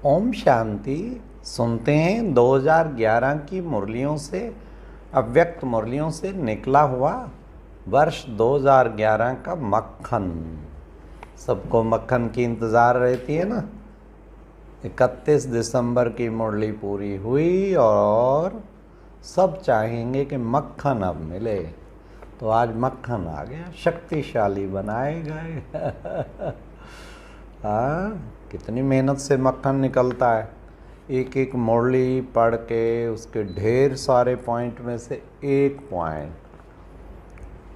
ओम शांति। सुनते हैं 2011 की मुरलियों से, अव्यक्त मुरलियों से निकला हुआ वर्ष 2011 का मक्खन। सबको मक्खन की इंतज़ार रहती है ना। 31 दिसंबर की मुरली पूरी हुई और सब चाहेंगे कि मक्खन अब मिले, तो आज मक्खन आ गया, शक्तिशाली बनाए गए। हाँ, कितनी मेहनत से मक्खन निकलता है। एक एक मुरली पढ़ के उसके ढेर सारे पॉइंट में से एक पॉइंट,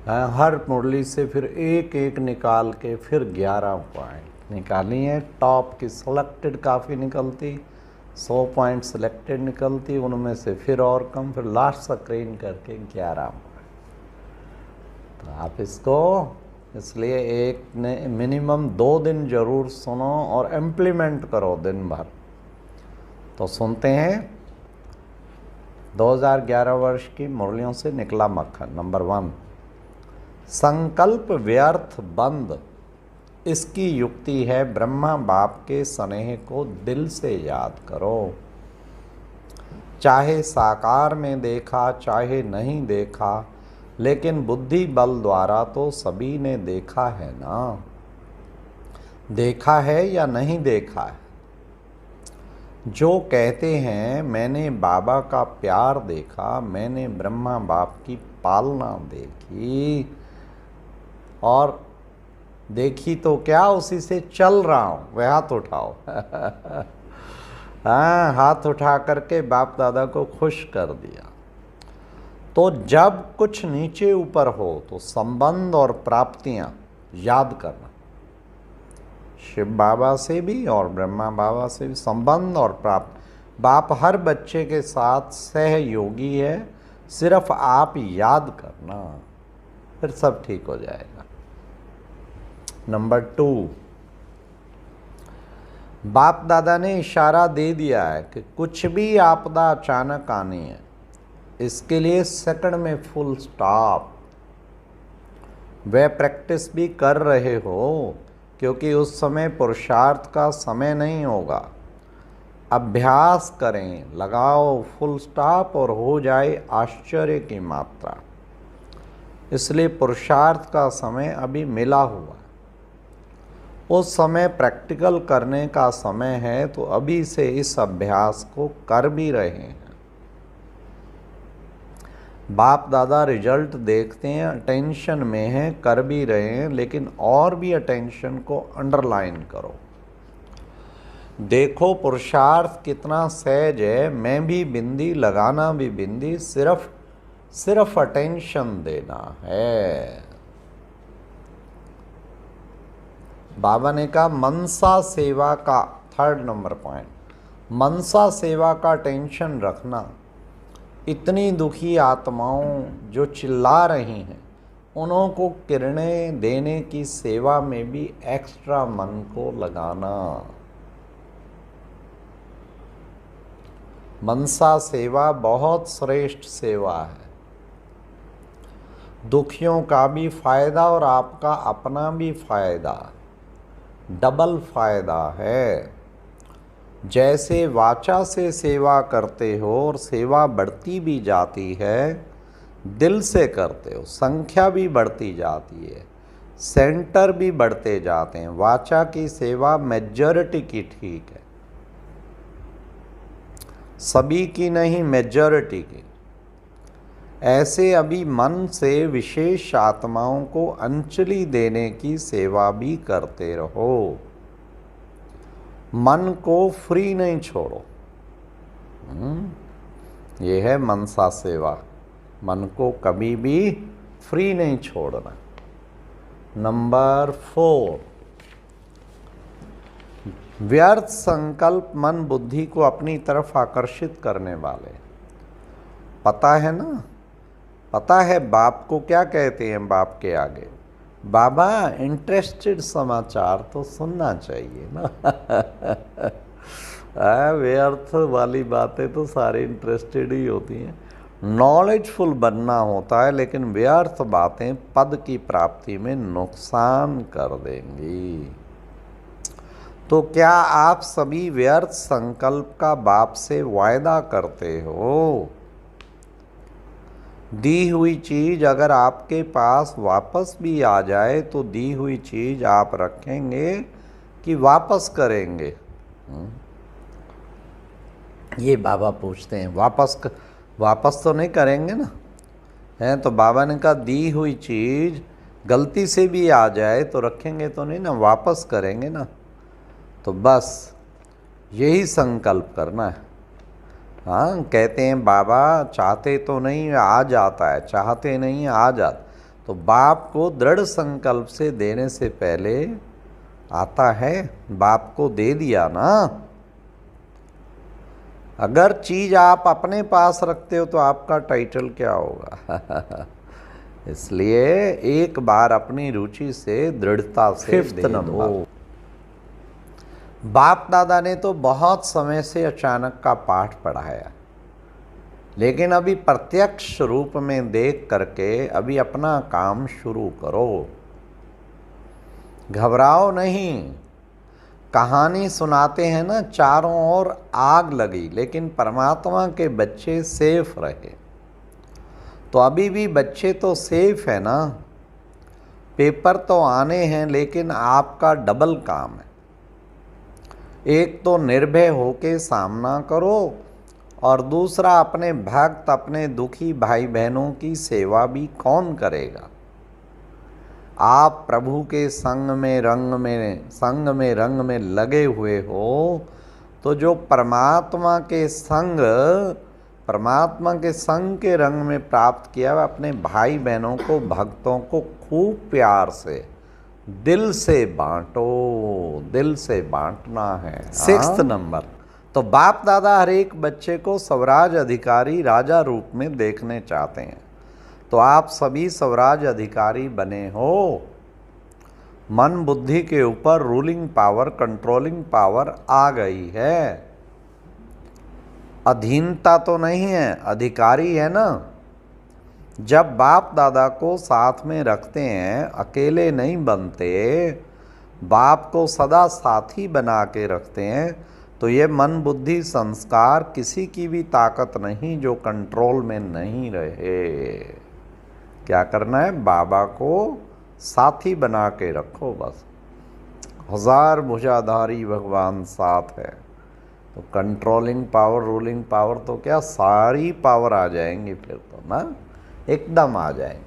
हर मुरली से फिर एक एक निकाल के फिर 11 पॉइंट निकाली हैं। टॉप की सिलेक्टेड काफ़ी निकलती, 100 पॉइंट सिलेक्टेड निकलती, उनमें से फिर और कम, फिर लास्ट स्क्रीन करके 11 पॉइंट। तो आप इसको इसलिए एक ने मिनिमम 2 दिन ज़रूर सुनो और इम्प्लीमेंट करो दिन भर। तो सुनते हैं 2011 वर्ष की मुरलियों से निकला मक्खन। नंबर 1, संकल्प व्यर्थ बंद। इसकी युक्ति है ब्रह्मा बाप के स्नेह को दिल से याद करो। चाहे साकार में देखा चाहे नहीं देखा, लेकिन बुद्धि बल द्वारा तो सभी ने देखा है ना। देखा है या नहीं देखा है? जो कहते हैं मैंने बाबा का प्यार देखा, मैंने ब्रह्मा बाप की पालना देखी, और देखी तो क्या, उसी से चल रहा हूँ, वह हाथ उठाओ। हाँ, हाथ उठा करके बाप दादा को खुश कर दिया। तो जब कुछ नीचे ऊपर हो तो संबंध और प्राप्तियां याद करना। शिव बाबा से भी और ब्रह्मा बाबा से भी संबंध और प्राप्त। बाप हर बच्चे के साथ सहयोगी है, सिर्फ आप याद करना, फिर सब ठीक हो जाएगा। नंबर 2, बाप दादा ने इशारा दे दिया है कि कुछ भी आपदा अचानक आनी है, इसके लिए सेकंड में फुल स्टॉप। वह प्रैक्टिस भी कर रहे हो, क्योंकि उस समय पुरुषार्थ का समय नहीं होगा। अभ्यास करें, लगाओ फुल स्टॉप और हो जाए आश्चर्य की मात्रा। इसलिए पुरुषार्थ का समय अभी मिला हुआ है। उस समय प्रैक्टिकल करने का समय है, तो अभी से इस अभ्यास को कर भी रहे हैं। बाप दादा रिजल्ट देखते हैं, अटेंशन में हैं, कर भी रहे हैं, लेकिन और भी अटेंशन को अंडरलाइन करो। देखो पुरुषार्थ कितना सहज है, मैं भी बिंदी, लगाना भी बिंदी, सिर्फ अटेंशन देना है। बाबा ने कहा मनसा सेवा का 3rd नंबर पॉइंट, मनसा सेवा का टेंशन रखना। इतनी दुखी आत्माओं जो चिल्ला रही हैं, उन्हों को किरणें देने की सेवा में भी एक्स्ट्रा मन को लगाना। मनसा सेवा बहुत श्रेष्ठ सेवा है। दुखियों का भी फायदा और आपका अपना भी फायदा, डबल फायदा है। जैसे वाचा से सेवा करते हो और सेवा बढ़ती भी जाती है, दिल से करते हो, संख्या भी बढ़ती जाती है, सेंटर भी बढ़ते जाते हैं। वाचा की सेवा मेजॉरिटी की ठीक है, सभी की नहीं, मेजॉरिटी की। ऐसे अभी मन से विशेष आत्माओं को अंजलि देने की सेवा भी करते रहो। मन को फ्री नहीं छोड़ो। ये है मनसा सेवा, मन को कभी भी फ्री नहीं छोड़ना। नंबर 4, व्यर्थ संकल्प मन बुद्धि को अपनी तरफ आकर्षित करने वाले। पता है ना, पता है बाप को क्या कहते हैं बाप के आगे? बाबा इंटरेस्टेड समाचार तो सुनना चाहिए ना। व्यर्थ वाली बातें तो सारी इंटरेस्टेड ही होती हैं। नॉलेजफुल बनना होता है, लेकिन व्यर्थ बातें पद की प्राप्ति में नुकसान कर देंगी। तो क्या आप सभी व्यर्थ संकल्प का बाप से वायदा करते हो? दी हुई चीज अगर आपके पास वापस भी आ जाए तो दी हुई चीज आप रखेंगे कि वापस करेंगे? ये बाबा पूछते हैं। वापस तो नहीं करेंगे ना, है? तो बाबा ने कहा दी हुई चीज गलती से भी आ जाए तो रखेंगे तो नहीं ना, वापस करेंगे ना। तो बस यही संकल्प करना है। हाँ, कहते हैं बाबा चाहते तो नहीं आ जाता है, चाहते नहीं आ जाता। तो बाप को दृढ़ संकल्प से देने से पहले आता है, बाप को दे दिया ना। अगर चीज आप अपने पास रखते हो तो आपका टाइटल क्या होगा? इसलिए एक बार अपनी रुचि से दृढ़ता से दे दो। बाप दादा ने तो बहुत समय से अचानक का पाठ पढ़ाया, लेकिन अभी प्रत्यक्ष रूप में देख करके अभी अपना काम शुरू करो। घबराओ नहीं। कहानी सुनाते हैं ना, चारों ओर आग लगी लेकिन परमात्मा के बच्चे सेफ रहे। तो अभी भी बच्चे तो सेफ है ना। पेपर तो आने हैं लेकिन आपका डबल काम है। एक तो निर्भय होके सामना करो और दूसरा अपने भक्त, अपने दुखी भाई बहनों की सेवा भी कौन करेगा? आप प्रभु के संग में रंग में लगे हुए हो, तो जो परमात्मा के संग के रंग में प्राप्त किया है, अपने भाई बहनों को, भक्तों को खूब प्यार से दिल से बांटो। दिल से बांटना है। 6 नंबर, तो बाप दादा हर एक बच्चे को स्वराज अधिकारी राजा रूप में देखने चाहते हैं। तो आप सभी स्वराज अधिकारी बने हो। मन बुद्धि के ऊपर रूलिंग पावर, कंट्रोलिंग पावर आ गई है। अधीनता तो नहीं है, अधिकारी है ना। जब बाप दादा को साथ में रखते हैं, अकेले नहीं बनते, बाप को सदा साथी बना के रखते हैं, तो ये मन बुद्धि संस्कार किसी की भी ताकत नहीं जो कंट्रोल में नहीं रहे। क्या करना है? बाबा को साथी बना के रखो बस। 1000 भुजाधारी भगवान साथ है, तो कंट्रोलिंग पावर, रूलिंग पावर तो क्या सारी पावर आ जाएंगी फिर तो ना, एकदम आ जाएंगे।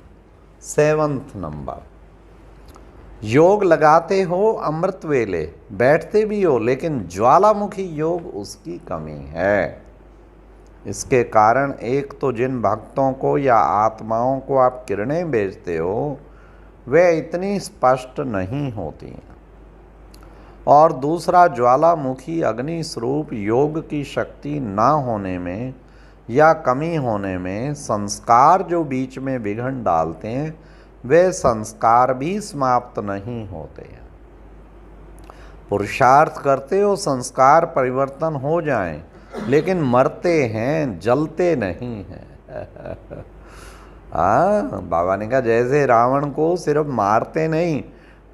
7 नंबर, योग लगाते हो अमृत वेले, बैठते भी हो, लेकिन ज्वालामुखी योग उसकी कमी है। इसके कारण एक तो जिन भक्तों को या आत्माओं को आप किरणें भेजते हो वे इतनी स्पष्ट नहीं होती, और दूसरा ज्वालामुखी अग्नि स्वरूप योग की शक्ति ना होने में या कमी होने में संस्कार जो बीच में विघ्न डालते हैं, वे संस्कार भी समाप्त नहीं होते हैं। पुरुषार्थ करते हो संस्कार परिवर्तन हो जाएं, लेकिन मरते हैं, जलते नहीं हैं। बाबा ने कहा जैसे रावण को सिर्फ मारते नहीं,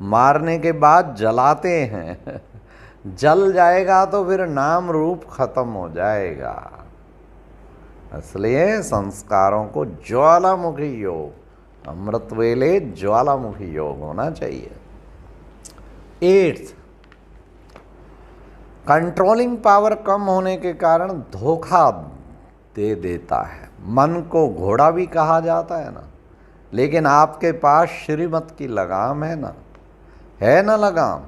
मारने के बाद जलाते हैं। जल जाएगा तो फिर नाम रूप खत्म हो जाएगा। इसलिए संस्कारों को ज्वालामुखी योग, अमृत वेले ज्वालामुखी योग होना चाहिए। 8, कंट्रोलिंग पावर कम होने के कारण धोखा दे देता है। मन को घोड़ा भी कहा जाता है ना, लेकिन आपके पास श्रीमत की लगाम है ना लगाम।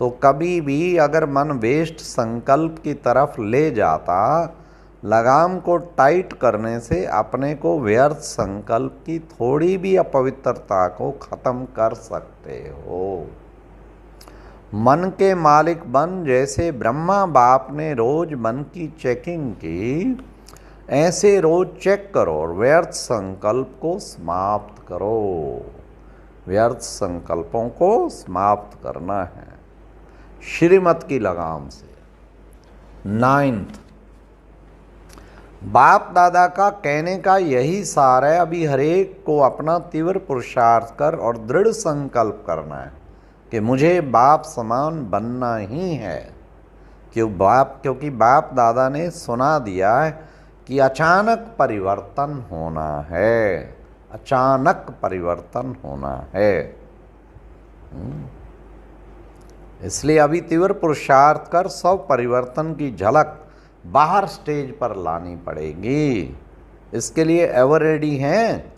तो कभी भी अगर मन वेस्ट संकल्प की तरफ ले जाता, लगाम को टाइट करने से अपने को व्यर्थ संकल्प की थोड़ी भी अपवित्रता को खत्म कर सकते हो। मन के मालिक बन, जैसे ब्रह्मा बाप ने रोज मन की चेकिंग की, ऐसे रोज चेक करो और व्यर्थ संकल्प को समाप्त करो। व्यर्थ संकल्पों को समाप्त करना है श्रीमत की लगाम से। 9, बाप दादा का कहने का यही सार है, अभी हरेक को अपना तीव्र पुरुषार्थ कर और दृढ़ संकल्प करना है। कि मुझे बाप समान बनना ही है, क्योंकि बाप दादा ने सुना दिया है कि अचानक परिवर्तन होना है, अचानक परिवर्तन होना है। इसलिए अभी तीव्र पुरुषार्थ कर सब परिवर्तन की झलक बाहर स्टेज पर लानी पड़ेगी। इसके लिए एवर रेडी हैं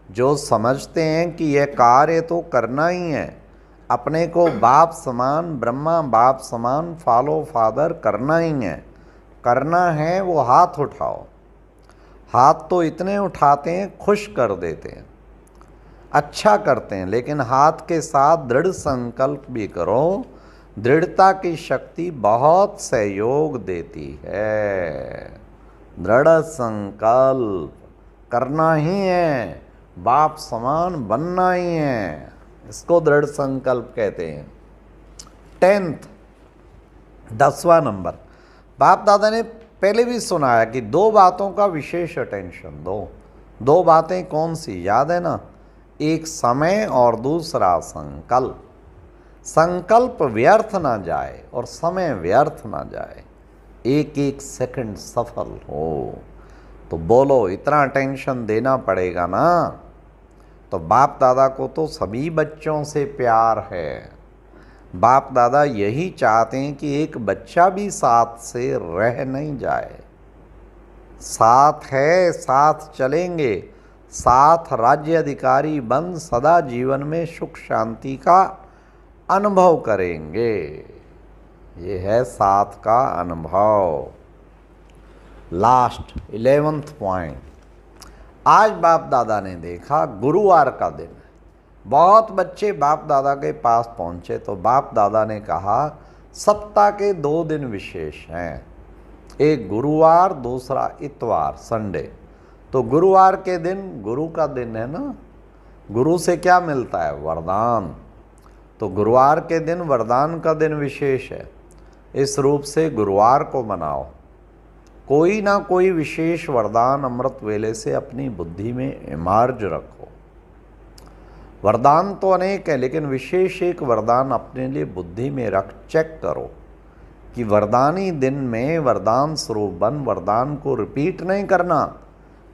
जो समझते हैं कि यह कार्य तो करना ही है, अपने को बाप समान, ब्रह्मा बाप समान फॉलो फादर करना ही है। करना है वो हाथ उठाओ। हाथ तो इतने उठाते हैं खुश कर देते हैं, अच्छा करते हैं, लेकिन हाथ के साथ दृढ़ संकल्प भी करो। दृढ़ता की शक्ति बहुत सहयोग देती है। दृढ़ संकल्प करना ही है, बाप समान बनना ही है, इसको दृढ़ संकल्प कहते हैं। 10वां नंबर, बाप दादा ने पहले भी सुनाया कि 2 बातों का विशेष अटेंशन दो। 2 बातें कौन सी याद है ना? एक समय और दूसरा संकल्प। संकल्प व्यर्थ ना जाए और समय व्यर्थ ना जाए, एक एक सेकंड सफल हो। तो बोलो, इतना अटेंशन देना पड़ेगा ना। तो बाप दादा को तो सभी बच्चों से प्यार है। बाप दादा यही चाहते हैं कि एक बच्चा भी साथ से रह नहीं जाए। साथ है, साथ चलेंगे, साथ राज्य अधिकारी बन सदा जीवन में सुख शांति का अनुभव करेंगे। ये है साथ का अनुभव। लास्ट 11th पॉइंट, आज बाप दादा ने देखा गुरुवार का दिन है। बहुत बच्चे बाप दादा के पास पहुंचे तो बाप दादा ने कहा सप्ताह के 2 दिन विशेष हैं, एक गुरुवार, दूसरा इतवार, संडे। तो गुरुवार के दिन गुरु का दिन है ना, गुरु से क्या मिलता है? वरदान। तो गुरुवार के दिन वरदान का दिन विशेष है। इस रूप से गुरुवार को मनाओ। कोई ना कोई विशेष वरदान अमृत वेले से अपनी बुद्धि में इमार्ज रखो। वरदान तो अनेक है, लेकिन विशेष एक वरदान अपने लिए बुद्धि में रख चेक करो कि वरदानी दिन में वरदान स्वरूप बन। वरदान को रिपीट नहीं करना,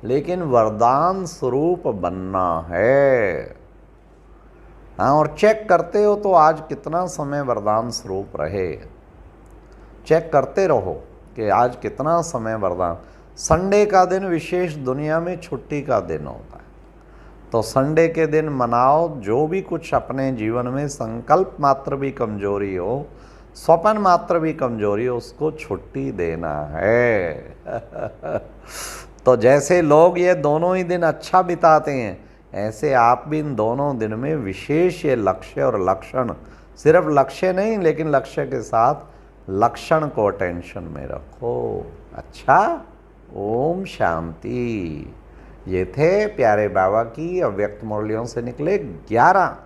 लेकिन वरदान स्वरूप बनना है। हाँ, और चेक करते हो तो आज कितना समय वरदान स्वरूप रहे, चेक करते रहो कि आज कितना समय वरदान। संडे का दिन विशेष दुनिया में छुट्टी का दिन होता है, तो संडे के दिन मनाओ। जो भी कुछ अपने जीवन में संकल्प मात्र भी कमजोरी हो, स्वप्न मात्र भी कमजोरी हो, उसको छुट्टी देना है। तो जैसे लोग ये दोनों ही दिन अच्छा बिताते हैं, ऐसे आप भी इन दोनों दिन में विशेष ये लक्ष्य और लक्षण, सिर्फ लक्ष्य नहीं लेकिन लक्ष्य के साथ लक्षण को अटेंशन में रखो। अच्छा, ओम शांति। ये थे प्यारे बाबा की अव्यक्त मुरलियों से निकले 11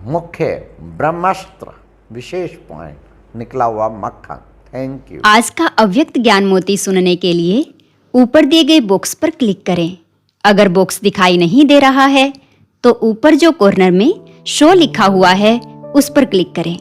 मुख्य ब्रह्मास्त्र विशेष पॉइंट, निकला हुआ मक्खन। Thank you. आज का अव्यक्त ज्ञान मोती सुनने के लिए ऊपर दिए गए बॉक्स पर क्लिक करें। अगर बॉक्स दिखाई नहीं दे रहा है तो ऊपर जो कॉर्नर में शो लिखा हुआ है उस पर क्लिक करें।